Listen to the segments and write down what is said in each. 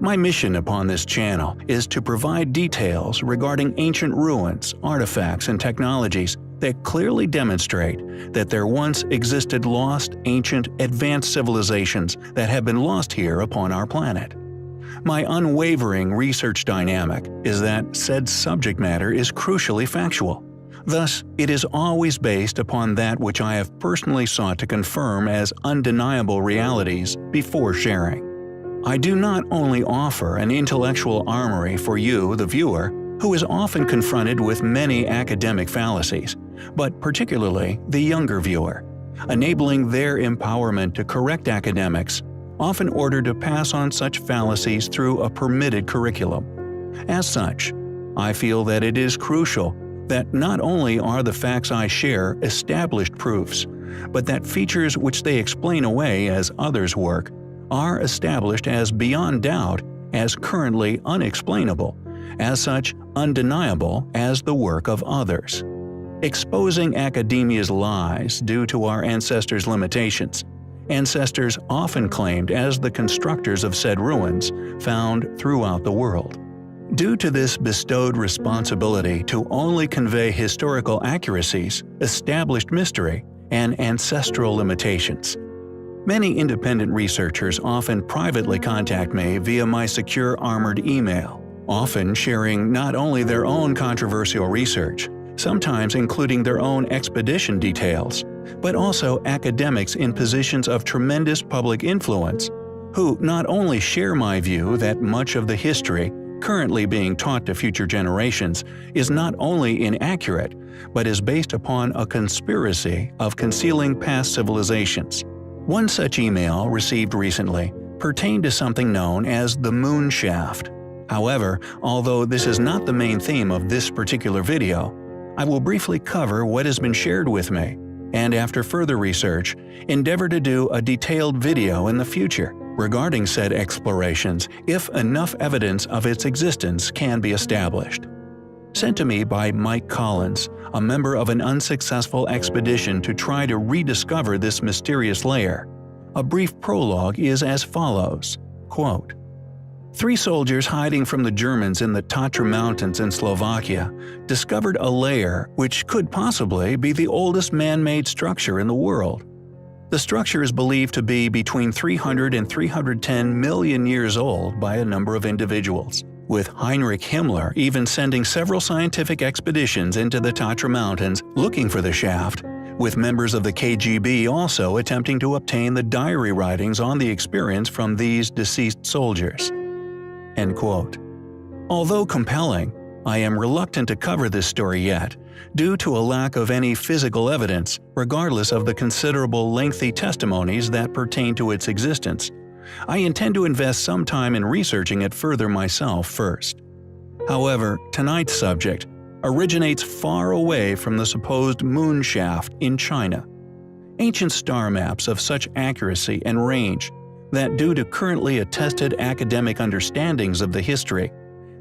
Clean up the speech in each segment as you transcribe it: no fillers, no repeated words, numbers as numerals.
My mission upon this channel is to provide details regarding ancient ruins, artifacts, and technologies that clearly demonstrate that there once existed lost, ancient, advanced civilizations that have been lost here upon our planet. My unwavering research dynamic is that said subject matter is crucially factual. Thus, it is always based upon that which I have personally sought to confirm as undeniable realities before sharing. I do not only offer an intellectual armory for you, the viewer, who is often confronted with many academic fallacies, but particularly the younger viewer, enabling their empowerment to correct academics, often ordered to pass on such fallacies through a permitted curriculum. As such, I feel that it is crucial that not only are the facts I share established proofs, but that features which they explain away as others' work are established as beyond doubt as currently unexplainable, as such undeniable as the work of others. Exposing academia's lies due to our ancestors' limitations, ancestors often claimed as the constructors of said ruins found throughout the world. Due to this bestowed responsibility to only convey historical accuracies, established mystery, and ancestral limitations, many independent researchers often privately contact me via my secure armored email, often sharing not only their own controversial research, sometimes including their own expedition details, but also academics in positions of tremendous public influence, who not only share my view that much of the history currently being taught to future generations is not only inaccurate, but is based upon a conspiracy of concealing past civilizations. One such email received recently pertained to something known as the moon shaft. However, although this is not the main theme of this particular video, I will briefly cover what has been shared with me, and after further research, endeavor to do a detailed video in the future regarding said explorations if enough evidence of its existence can be established. Sent to me by Mike Collins, a member of an unsuccessful expedition to try to rediscover this mysterious layer. A brief prologue is as follows, quote, "3 soldiers hiding from the Germans in the Tatra Mountains in Slovakia discovered a layer which could possibly be the oldest man-made structure in the world. The structure is believed to be between 300 and 310 million years old by a number of individuals, with Heinrich Himmler even sending several scientific expeditions into the Tatra Mountains looking for the shaft, with members of the KGB also attempting to obtain the diary writings on the experience from these deceased soldiers." End quote. Although compelling, I am reluctant to cover this story yet, due to a lack of any physical evidence, regardless of the considerable lengthy testimonies that pertain to its existence. I intend to invest some time in researching it further myself first. However, tonight's subject originates far away from the supposed moon shaft in China. Ancient star maps of such accuracy and range that due to currently attested academic understandings of the history,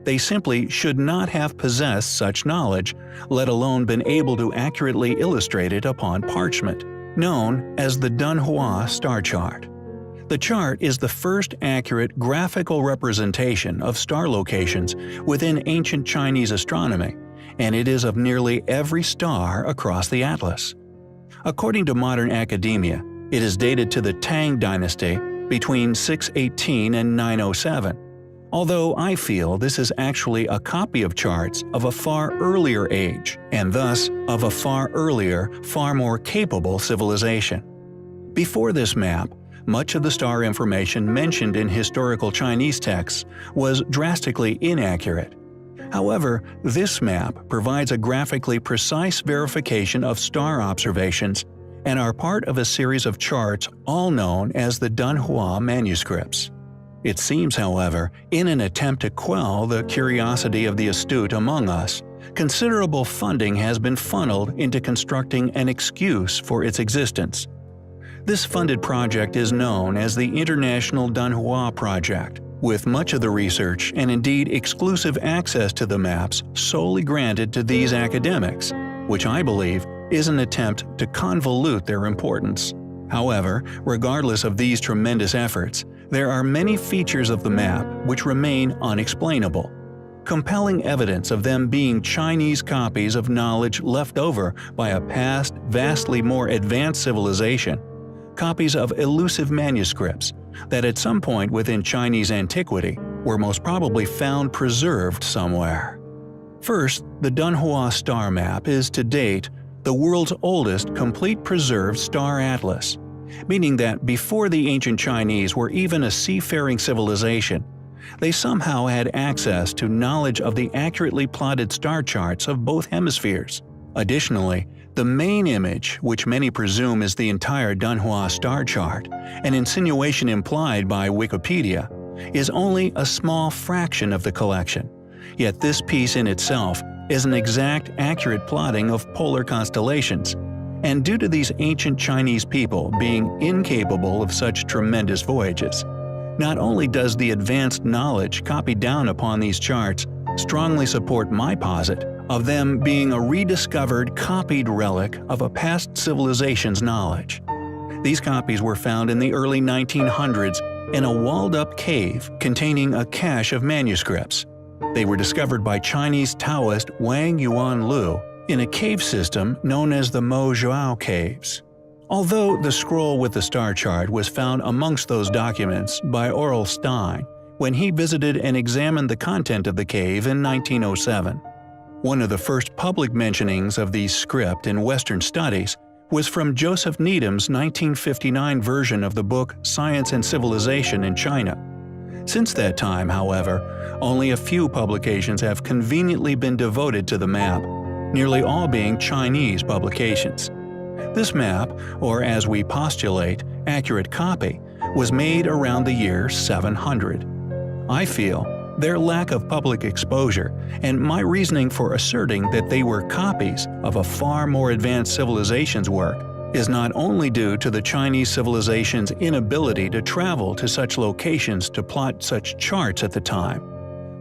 they simply should not have possessed such knowledge, let alone been able to accurately illustrate it upon parchment, known as the Dunhua star chart. The chart is the first accurate graphical representation of star locations within ancient Chinese astronomy, and it is of nearly every star across the atlas. According to modern academia, it is dated to the Tang dynasty between 618 and 907, although I feel this is actually a copy of charts of a far earlier age, and thus of a far earlier, far more capable civilization. Before this map, much of the star information mentioned in historical Chinese texts was drastically inaccurate. However, this map provides a graphically precise verification of star observations and are part of a series of charts all known as the Dunhua manuscripts. It seems, however, in an attempt to quell the curiosity of the astute among us, considerable funding has been funneled into constructing an excuse for its existence. This funded project is known as the International Dunhua Project, with much of the research and indeed exclusive access to the maps solely granted to these academics, which I believe is an attempt to convolute their importance. However, regardless of these tremendous efforts, There are many features of the map which remain unexplainable. Compelling evidence of them being Chinese copies of knowledge left over by a past, vastly more advanced civilization. Copies of elusive manuscripts that at some point within Chinese antiquity were most probably found preserved somewhere. First, the Dunhua star map is to date the world's oldest complete preserved star atlas, meaning that before the ancient Chinese were even a seafaring civilization, they somehow had access to knowledge of the accurately plotted star charts of both hemispheres. Additionally, the main image, which many presume is the entire Dunhua star chart, an insinuation implied by Wikipedia, is only a small fraction of the collection. Yet this piece in itself is an exact, accurate plotting of polar constellations, and due to these ancient Chinese people being incapable of such tremendous voyages, not only does the advanced knowledge copied down upon these charts strongly support my posit of them being a rediscovered, copied relic of a past civilization's knowledge. These copies were found in the early 1900s in a walled-up cave containing a cache of manuscripts. They were discovered by Chinese Taoist Wang Yuanlu in a cave system known as the Mo Zhuao Caves. Although the scroll with the star chart was found amongst those documents by Oral Stein when he visited and examined the content of the cave in 1907. One of the first public mentionings of these script in Western studies was from Joseph Needham's 1959 version of the book Science and Civilization in China. Since that time, however, only a few publications have conveniently been devoted to the map, nearly all being Chinese publications. This map, or as we postulate, accurate copy, was made around the year 700. I feel their lack of public exposure and my reasoning for asserting that they were copies of a far more advanced civilization's work is not only due to the Chinese civilization's inability to travel to such locations to plot such charts at the time,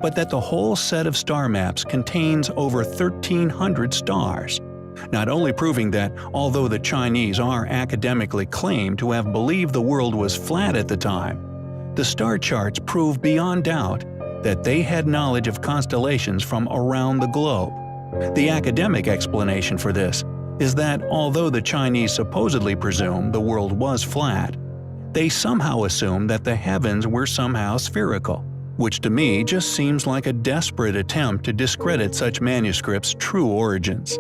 but that the whole set of star maps contains over 1,300 stars. Not only proving that, although the Chinese are academically claimed to have believed the world was flat at the time, the star charts prove beyond doubt that they had knowledge of constellations from around the globe. The academic explanation for this is that although the Chinese supposedly presumed the world was flat, they somehow assumed that the heavens were somehow spherical, which to me just seems like a desperate attempt to discredit such manuscripts' true origins.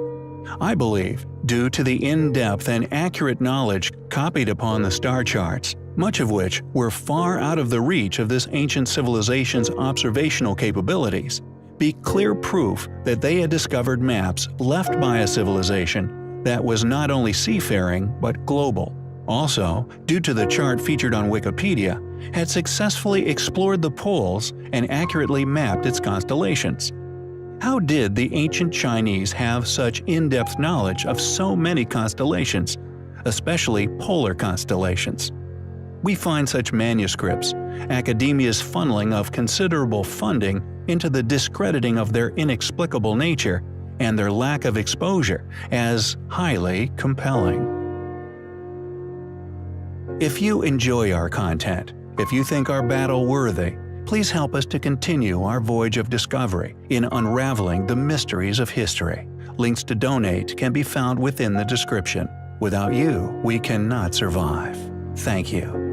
I believe, due to the in-depth and accurate knowledge copied upon the star charts, much of which were far out of the reach of this ancient civilization's observational capabilities, be clear proof that they had discovered maps left by a civilization that was not only seafaring but global. Also, due to the chart featured on Wikipedia, had successfully explored the poles and accurately mapped its constellations. How did the ancient Chinese have such in-depth knowledge of so many constellations, especially polar constellations? We find such manuscripts, academia's funneling of considerable funding into the discrediting of their inexplicable nature and their lack of exposure, as highly compelling. If you enjoy our content, if you think our battle worthy, please help us to continue our voyage of discovery in unraveling the mysteries of history. Links to donate can be found within the description. Without you, we cannot survive. Thank you.